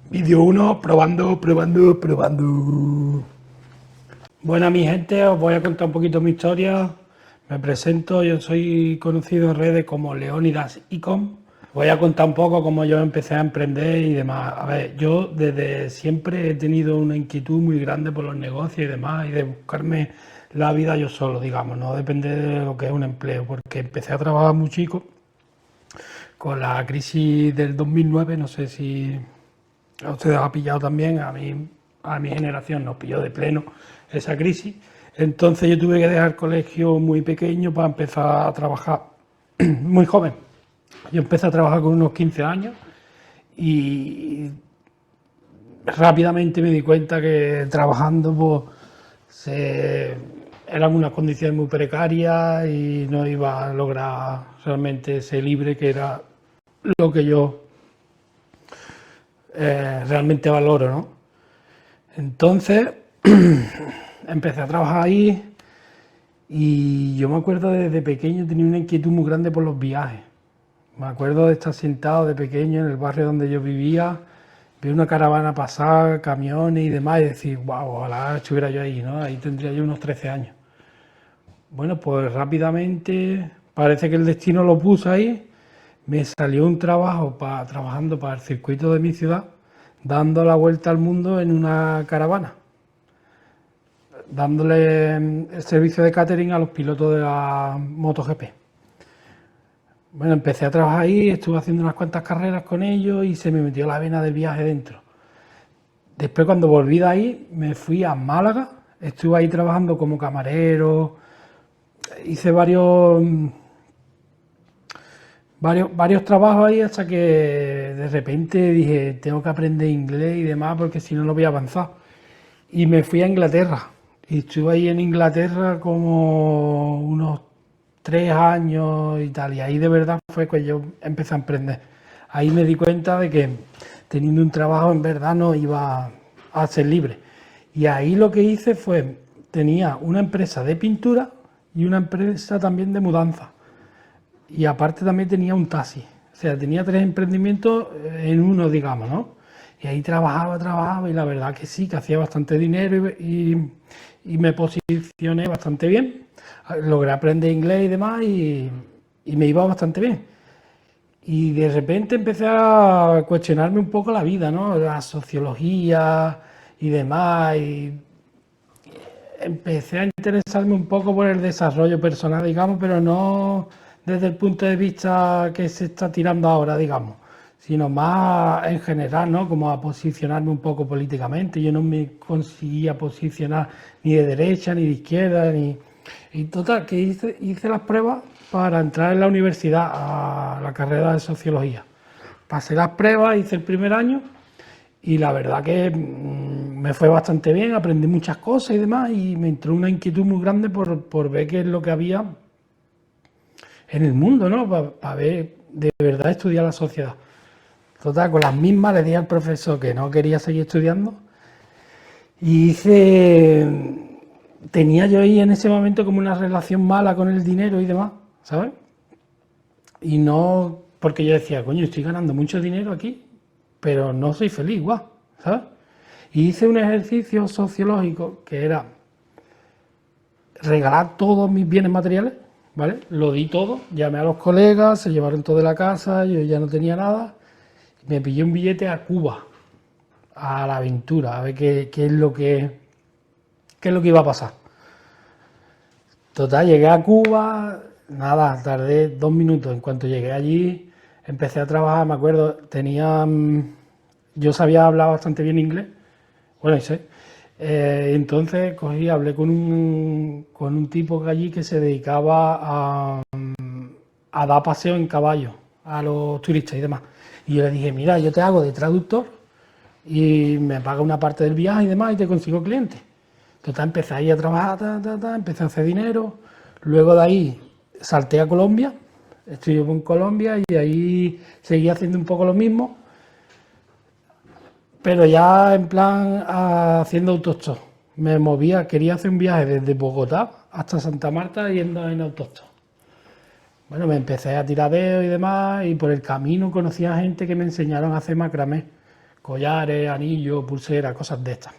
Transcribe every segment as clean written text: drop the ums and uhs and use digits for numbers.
Vídeo uno, probando. Bueno, mi gente, os voy a contar un poquito mi historia. Me presento, yo soy conocido en redes como Leonidas Icon. Voy a contar un poco cómo yo empecé a emprender y demás. A ver, yo desde siempre he tenido una inquietud muy grande por los negocios y demás, y de buscarme la vida yo solo, digamos, no depender de lo que es un empleo, porque empecé a trabajar muy chico con la crisis del 2009, no sé si a ustedes ha pillado también, a mi generación nos pilló de pleno esa crisis. Entonces yo tuve que dejar el colegio muy pequeño para empezar a trabajar muy joven. Yo empecé a trabajar con unos 15 años y rápidamente me di cuenta que trabajando eran unas condiciones muy precarias y no iba a lograr realmente ser libre, que era lo que yo realmente valoro, ¿no? Entonces empecé a trabajar ahí y yo me acuerdo desde pequeño tenía una inquietud muy grande por los viajes. Me acuerdo de estar sentado de pequeño en el barrio donde yo vivía, ver una caravana pasar, camiones y demás, y decir, wow, ojalá estuviera yo ahí, ¿no? Ahí tendría yo unos 13 años. Bueno, pues rápidamente parece que el destino lo puso ahí. Me salió un trabajo trabajando para el circuito de mi ciudad, dando la vuelta al mundo en una caravana, dándole el servicio de catering a los pilotos de la MotoGP. Bueno, empecé a trabajar ahí, estuve haciendo unas cuantas carreras con ellos y se me metió la vena del viaje dentro. Después, cuando volví de ahí, me fui a Málaga, estuve ahí trabajando como camarero, hice varios trabajos ahí hasta que de repente dije, tengo que aprender inglés y demás porque si no, no voy a avanzar. Y me fui a Inglaterra. Y estuve ahí en Inglaterra como unos 3 años y tal. Y ahí de verdad fue que yo empecé a emprender. Ahí me di cuenta de que teniendo un trabajo en verdad no iba a ser libre. Y ahí lo que hice fue, tenía una empresa de pintura y una empresa también de mudanza. Y aparte también tenía un taxi. O sea, tenía 3 emprendimientos en uno, digamos, ¿no? Y ahí trabajaba y la verdad que sí, que hacía bastante dinero y me posicioné bastante bien. Logré aprender inglés y demás y me iba bastante bien. Y de repente empecé a cuestionarme un poco la vida, ¿no? La sociología y demás. Y empecé a interesarme un poco por el desarrollo personal, digamos, pero no desde el punto de vista que se está tirando ahora, digamos, sino más en general, ¿no? Como a posicionarme un poco políticamente. Yo no me conseguía posicionar ni de derecha, ni de izquierda, ni... Y total, que hice las pruebas para entrar en la universidad a la carrera de sociología. Pasé las pruebas, hice el primer año y la verdad que me fue bastante bien, aprendí muchas cosas y demás, y me entró una inquietud muy grande por ver qué es lo que había en el mundo, ¿no? Para ver de verdad estudiar la sociedad. Total, con las mismas le dije al profesor que no quería seguir estudiando y tenía yo ahí en ese momento como una relación mala con el dinero y demás, ¿sabes? Y no, porque yo decía, coño, estoy ganando mucho dinero aquí, pero no soy feliz, guau, ¿sabes? Y hice un ejercicio sociológico que era regalar todos mis bienes materiales, ¿vale? Lo di todo, llamé a los colegas, se llevaron todo de la casa, yo ya no tenía nada, me pillé un billete a Cuba, a la aventura, a ver qué es lo qué es lo que iba a pasar. Total, llegué a Cuba, nada, tardé 2 minutos. En cuanto llegué allí, empecé a trabajar, me acuerdo, yo sabía hablar bastante bien inglés, bueno, y sé. Entonces cogí, hablé con un tipo que allí que se dedicaba a dar paseo en caballo a los turistas y demás. Y yo le dije, mira, yo te hago de traductor y me paga una parte del viaje y demás y te consigo clientes. Total, empecé ahí a trabajar, empecé a hacer dinero. Luego de ahí salté a Colombia, estuve en Colombia y ahí seguí haciendo un poco lo mismo, pero ya en plan haciendo autostop. Me movía, quería hacer un viaje desde Bogotá hasta Santa Marta yendo en autostop. Bueno, me empecé a tirar dedos y demás y por el camino conocí a gente que me enseñaron a hacer macramé collares, anillos, pulseras, cosas de estas.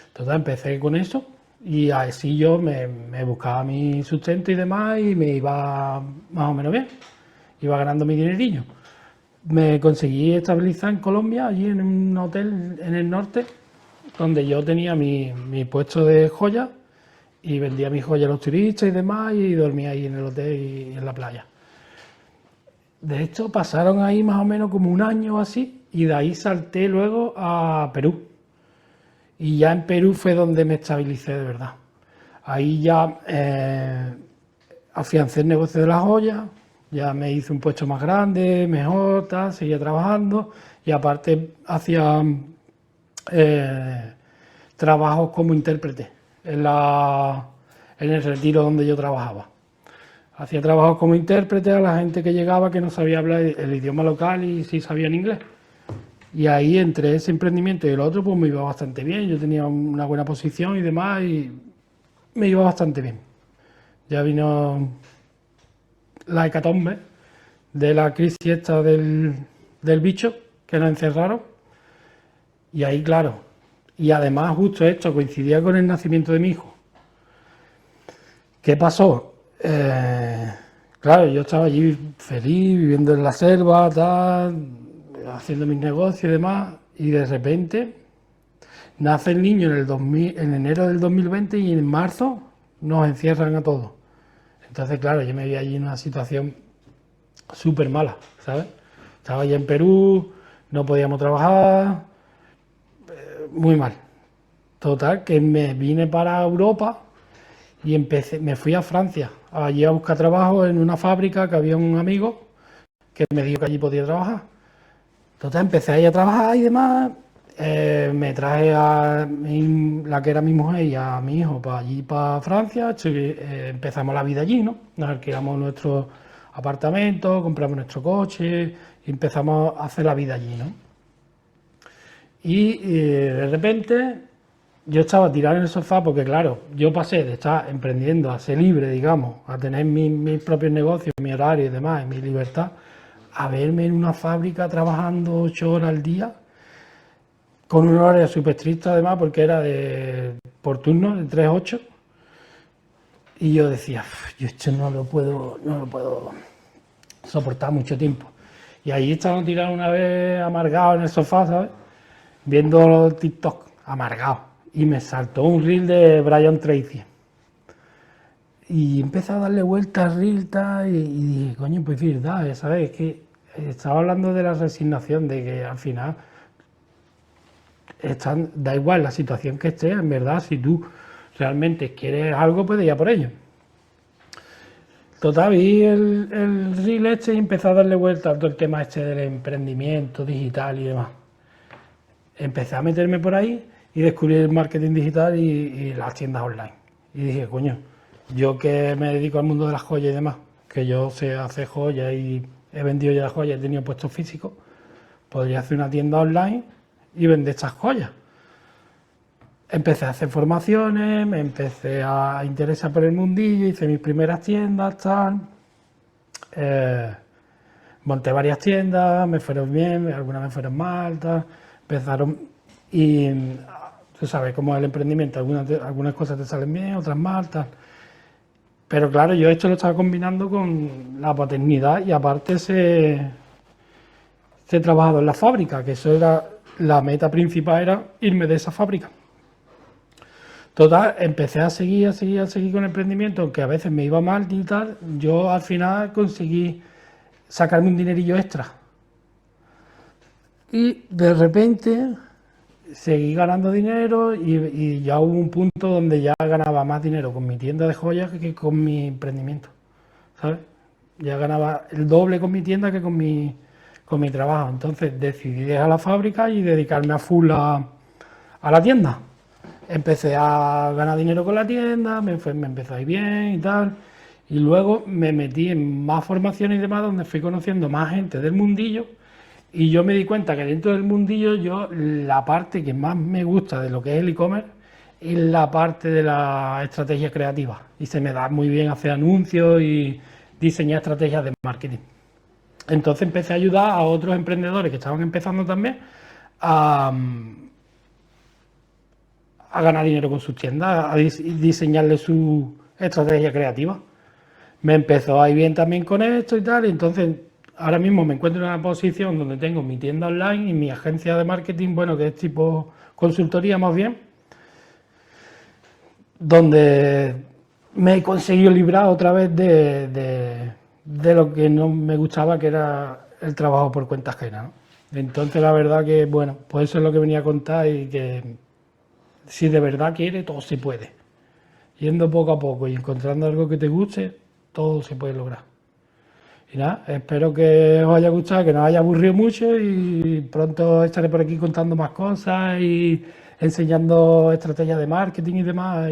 Entonces empecé con eso y así yo me buscaba mi sustento y demás y me iba más o menos bien, iba ganando mi dinerillo. Me conseguí estabilizar en Colombia, allí en un hotel en el norte, donde yo tenía mi puesto de joyas y vendía mis joyas a los turistas y demás y dormía ahí en el hotel y en la playa. De hecho, pasaron ahí más o menos como un año o así y de ahí salté luego a Perú. Y ya en Perú fue donde me estabilicé de verdad. Ahí ya afiancé el negocio de las joyas, ya me hice un puesto más grande, mejor, tal, seguía trabajando y aparte hacía trabajos como intérprete en el retiro donde yo trabajaba. Hacía trabajos como intérprete a la gente que llegaba que no sabía hablar el idioma local y sí sabían inglés. Y ahí entre ese emprendimiento y el otro pues me iba bastante bien, yo tenía una buena posición y demás y me iba bastante bien. Ya vino la hecatombe de la crisis esta del bicho que nos encerraron y ahí claro, y además justo esto coincidía con el nacimiento de mi hijo. ¿Qué pasó? Claro, yo estaba allí feliz, viviendo en la selva, tal, haciendo mis negocios y demás, y de repente nace el niño en enero del 2020 y en marzo nos encierran a todos. Entonces, claro, yo me vi allí en una situación súper mala, ¿sabes? Estaba allí en Perú, no podíamos trabajar, muy mal. Total, que me vine para Europa y me fui a Francia, allí a buscar trabajo en una fábrica que había un amigo que me dijo que allí podía trabajar. Total, empecé ahí a trabajar y demás. Me traje a la que era mi mujer y a mi hijo para allí, para Francia. Empezamos la vida allí, ¿no? Nos alquilamos nuestro apartamento, compramos nuestro coche y empezamos a hacer la vida allí, ¿no? Y de repente yo estaba tirado en el sofá porque, claro, yo pasé de estar emprendiendo a ser libre, digamos, a tener mis propios negocios, mi horario y demás, y mi libertad, a verme en una fábrica trabajando 8 horas al día, con un horario súper estricto además, porque era por turno, de 3 a 8. Y yo decía, yo esto no lo puedo soportar mucho tiempo. Y ahí estaba tirado una vez amargado en el sofá, ¿sabes? Viendo los TikTok, amargado. Y me saltó un reel de Brian Tracy. Y empecé a darle vueltas al reel y dije, coño, pues es verdad, ¿sabes? Es que estaba hablando de la resignación, de que al final da igual la situación que esté, en verdad, si tú realmente quieres algo, puedes ir a por ello. Total, vi el reel este y empecé a darle vueltas a todo el tema este del emprendimiento digital y demás. Empecé a meterme por ahí y descubrí el marketing digital y las tiendas online. Y dije, coño, yo que me dedico al mundo de las joyas y demás, que yo sé hacer joyas y he vendido ya joyas, he tenido puestos físicos, podría hacer una tienda online y vender estas joyas. Empecé a hacer formaciones, me empecé a interesar por el mundillo, hice mis primeras tiendas, tal. Monté varias tiendas, me fueron bien, algunas me fueron mal, tal. Empezaron y tú sabes cómo es el emprendimiento, algunas cosas te salen bien, otras mal, tal. Pero claro, yo esto lo estaba combinando con la paternidad y aparte he trabajado en la fábrica, que eso era la meta principal, era irme de esa fábrica. Total, empecé a seguir con el emprendimiento, aunque a veces me iba mal y tal, yo al final conseguí sacarme un dinerillo extra. Y de repente seguí ganando dinero y ya hubo un punto donde ya ganaba más dinero con mi tienda de joyas que con mi emprendimiento, ¿sabes? Ya ganaba el doble con mi tienda que con mi trabajo. Entonces decidí dejar la fábrica y dedicarme a full a la tienda. Empecé a ganar dinero con la tienda, me empezó a ir bien y tal. Y luego me metí en más formaciones y demás, donde fui conociendo más gente del mundillo. Y yo me di cuenta que dentro del mundillo, la parte que más me gusta de lo que es el e-commerce es la parte de la estrategia creativa. Y se me da muy bien hacer anuncios y diseñar estrategias de marketing. Entonces empecé a ayudar a otros emprendedores que estaban empezando también a, a ganar dinero con sus tiendas, a diseñarle su estrategia creativa. Me empezó a ir bien también con esto y tal, y entonces ahora mismo me encuentro en una posición donde tengo mi tienda online y mi agencia de marketing, bueno, que es tipo consultoría más bien, donde me he conseguido librar otra vez de lo que no me gustaba, que era el trabajo por cuenta ajena, ¿no? Entonces la verdad que, bueno, pues eso es lo que venía a contar y que si de verdad quiere, todo se puede. Yendo poco a poco y encontrando algo que te guste, todo se puede lograr. Y nada, espero que os haya gustado, que no os haya aburrido mucho y pronto estaré por aquí contando más cosas y enseñando estrategias de marketing y demás.